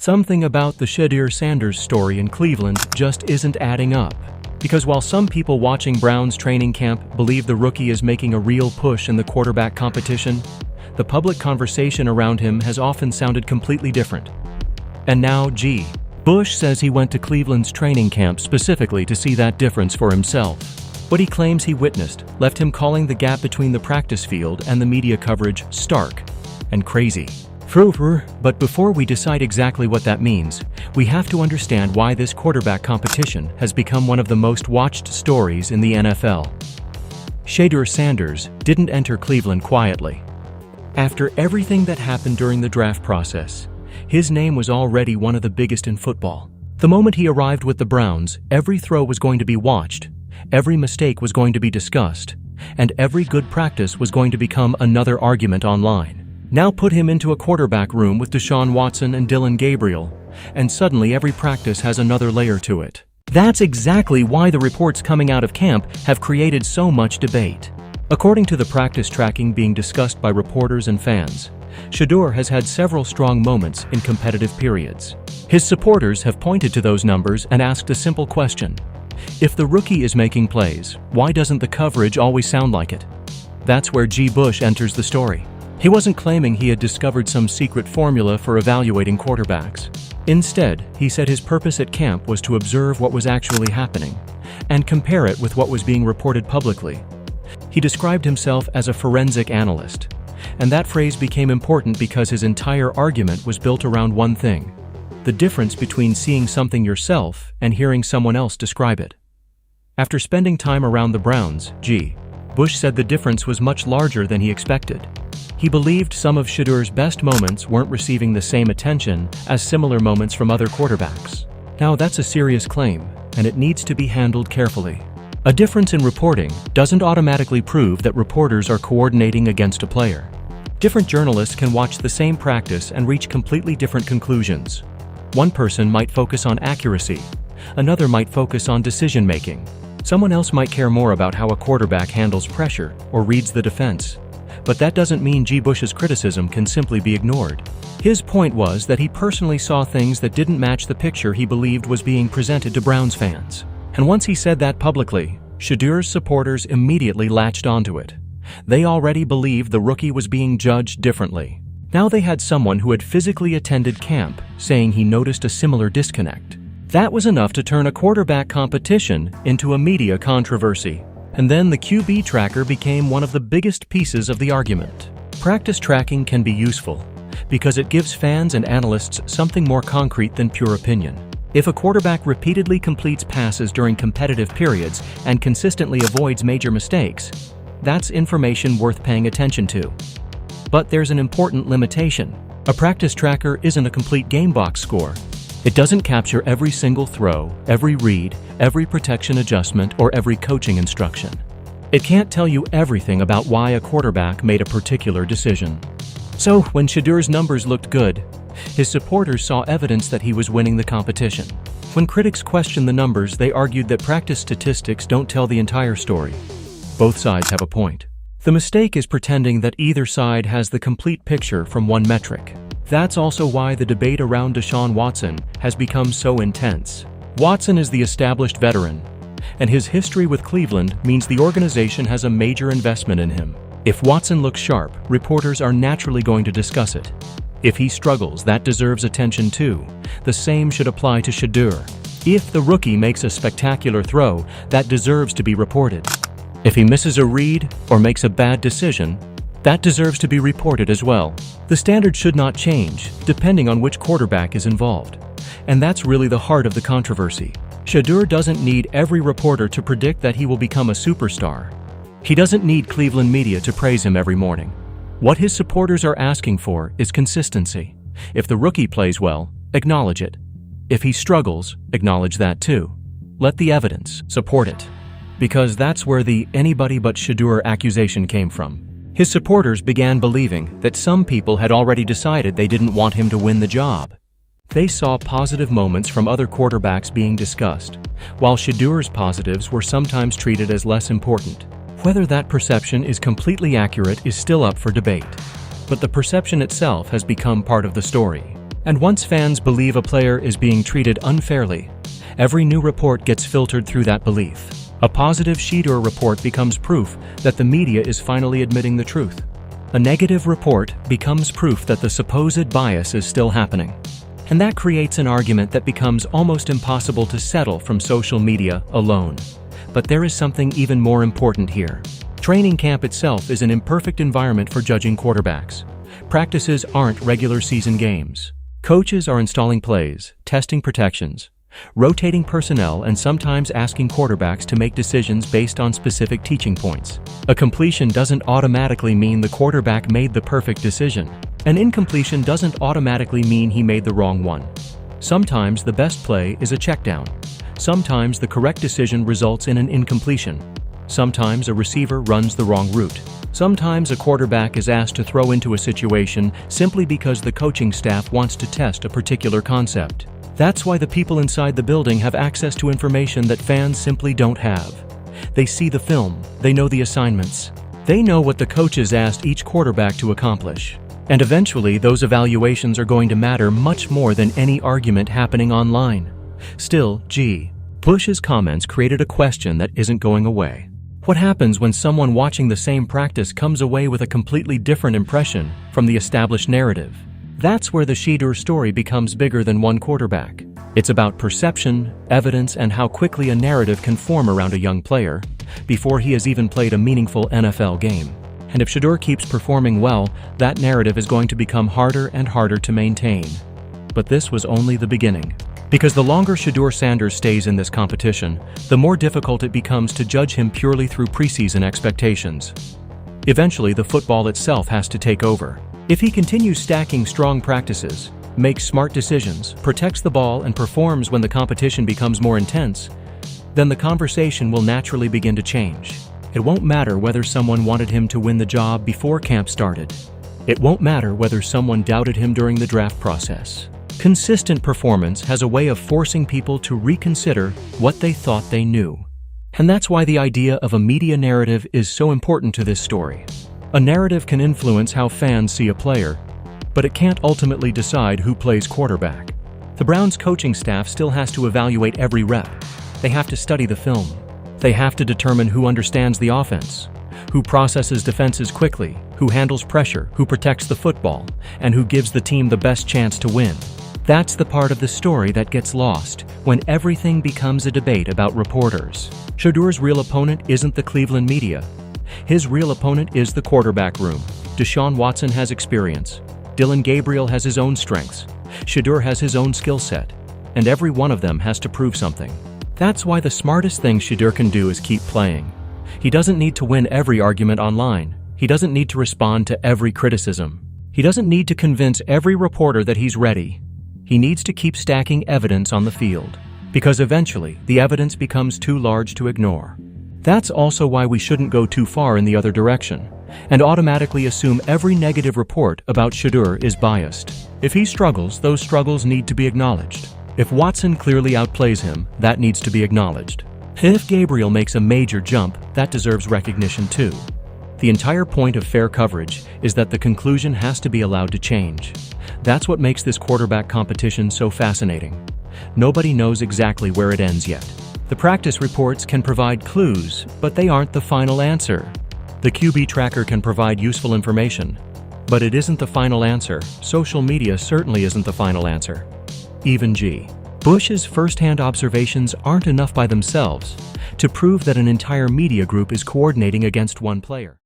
Something about the Shedeur Sanders story in Cleveland just isn't adding up. Because while some people watching Browns training camp believe the rookie is making a real push in the quarterback competition, the public conversation around him has often sounded completely different. And now G. Bush says he went to Cleveland's training camp specifically to see that difference for himself. What he claims he witnessed left him calling the gap between the practice field and the media coverage stark and crazy. But before we decide exactly what that means, we have to understand why this quarterback competition has become one of the most watched stories in the NFL. Shedeur Sanders didn't enter Cleveland quietly. After everything that happened during the draft process, his name was already one of the biggest in football. The moment he arrived with the Browns, every throw was going to be watched, every mistake was going to be discussed, and every good practice was going to become another argument online. Now put him into a quarterback room with Deshaun Watson and Dylan Gabriel, and suddenly every practice has another layer to it. That's exactly why the reports coming out of camp have created so much debate. According to the practice tracking being discussed by reporters and fans, Shedeur has had several strong moments in competitive periods. His supporters have pointed to those numbers and asked a simple question. If the rookie is making plays, why doesn't the coverage always sound like it? That's where G. Bush enters the story. He wasn't claiming he had discovered some secret formula for evaluating quarterbacks. Instead, he said his purpose at camp was to observe what was actually happening and compare it with what was being reported publicly. He described himself as a forensic analyst, and that phrase became important because his entire argument was built around one thing: the difference between seeing something yourself and hearing someone else describe it. After spending time around the Browns, G. Bush said the difference was much larger than he expected. He believed some of Shedeur's best moments weren't receiving the same attention as similar moments from other quarterbacks. Now that's a serious claim, and it needs to be handled carefully. A difference in reporting doesn't automatically prove that reporters are coordinating against a player. Different journalists can watch the same practice and reach completely different conclusions. One person might focus on accuracy, another might focus on decision-making. Someone else might care more about how a quarterback handles pressure or reads the defense. But that doesn't mean G. Bush's criticism can simply be ignored. His point was that he personally saw things that didn't match the picture he believed was being presented to Browns fans. And once he said that publicly, Shedeur's supporters immediately latched onto it. They already believed the rookie was being judged differently. Now they had someone who had physically attended camp saying he noticed a similar disconnect. That was enough to turn a quarterback competition into a media controversy. And then the QB tracker became one of the biggest pieces of the argument. Practice tracking can be useful because it gives fans and analysts something more concrete than pure opinion. If a quarterback repeatedly completes passes during competitive periods and consistently avoids major mistakes, that's information worth paying attention to. But there's an important limitation. A practice tracker isn't a complete game box score. It doesn't capture every single throw, every read, every protection adjustment, or every coaching instruction. It can't tell you everything about why a quarterback made a particular decision. So, when Shedeur's numbers looked good, his supporters saw evidence that he was winning the competition. When critics questioned the numbers, they argued that practice statistics don't tell the entire story. Both sides have a point. The mistake is pretending that either side has the complete picture from one metric. That's also why the debate around Deshaun Watson has become so intense. Watson is the established veteran, and his history with Cleveland means the organization has a major investment in him. If Watson looks sharp, reporters are naturally going to discuss it. If he struggles, that deserves attention too. The same should apply to Shedeur. If the rookie makes a spectacular throw, that deserves to be reported. If he misses a read or makes a bad decision, that deserves to be reported as well. The standard should not change, depending on which quarterback is involved. And that's really the heart of the controversy. Shedeur doesn't need every reporter to predict that he will become a superstar. He doesn't need Cleveland media to praise him every morning. What his supporters are asking for is consistency. If the rookie plays well, acknowledge it. If he struggles, acknowledge that too. Let the evidence support it. Because that's where the "anybody but Shedeur" accusation came from. His supporters began believing that some people had already decided they didn't want him to win the job. They saw positive moments from other quarterbacks being discussed, while Shedeur's positives were sometimes treated as less important. Whether that perception is completely accurate is still up for debate, but the perception itself has become part of the story. And once fans believe a player is being treated unfairly, every new report gets filtered through that belief. A positive Shedeur report becomes proof that the media is finally admitting the truth. A negative report becomes proof that the supposed bias is still happening. And that creates an argument that becomes almost impossible to settle from social media alone. But there is something even more important here. Training camp itself is an imperfect environment for judging quarterbacks. Practices aren't regular season games. Coaches are installing plays, testing protections, rotating personnel, and sometimes asking quarterbacks to make decisions based on specific teaching points. A completion doesn't automatically mean the quarterback made the perfect decision. An incompletion doesn't automatically mean he made the wrong one. Sometimes the best play is a checkdown. Sometimes the correct decision results in an incompletion. Sometimes a receiver runs the wrong route. Sometimes a quarterback is asked to throw into a situation simply because the coaching staff wants to test a particular concept. That's why the people inside the building have access to information that fans simply don't have. They see the film, they know the assignments, they know what the coaches asked each quarterback to accomplish. And eventually, those evaluations are going to matter much more than any argument happening online. Still, Bush's comments created a question that isn't going away. What happens when someone watching the same practice comes away with a completely different impression from the established narrative? That's where the Shedeur story becomes bigger than one quarterback. It's about perception, evidence, and how quickly a narrative can form around a young player before he has even played a meaningful NFL game. And if Shedeur keeps performing well, that narrative is going to become harder and harder to maintain. But this was only the beginning. Because the longer Shedeur Sanders stays in this competition, the more difficult it becomes to judge him purely through preseason expectations. Eventually, the football itself has to take over. If he continues stacking strong practices, makes smart decisions, protects the ball, and performs when the competition becomes more intense, then the conversation will naturally begin to change. It won't matter whether someone wanted him to win the job before camp started. It won't matter whether someone doubted him during the draft process. Consistent performance has a way of forcing people to reconsider what they thought they knew. And that's why the idea of a media narrative is so important to this story. A narrative can influence how fans see a player, but it can't ultimately decide who plays quarterback. The Browns coaching staff still has to evaluate every rep. They have to study the film. They have to determine who understands the offense, who processes defenses quickly, who handles pressure, who protects the football, and who gives the team the best chance to win. That's the part of the story that gets lost when everything becomes a debate about reporters. Shedeur's real opponent isn't the Cleveland media. His real opponent is the quarterback room. Deshaun Watson has experience. Dylan Gabriel has his own strengths. Shedeur has his own skill set. And every one of them has to prove something. That's why the smartest thing Shedeur can do is keep playing. He doesn't need to win every argument online. He doesn't need to respond to every criticism. He doesn't need to convince every reporter that he's ready. He needs to keep stacking evidence on the field, because eventually the evidence becomes too large to ignore. That's also why we shouldn't go too far in the other direction and automatically assume every negative report about Shedeur is biased. If he struggles, those struggles need to be acknowledged. If Watson clearly outplays him, that needs to be acknowledged. If Gabriel makes a major jump, that deserves recognition too. The entire point of fair coverage is that the conclusion has to be allowed to change. That's what makes this quarterback competition so fascinating. Nobody knows exactly where it ends yet. The practice reports can provide clues, but they aren't the final answer. The QB tracker can provide useful information, but it isn't the final answer. Social media certainly isn't the final answer. Even Bush's first-hand observations aren't enough by themselves to prove that an entire media group is coordinating against one player.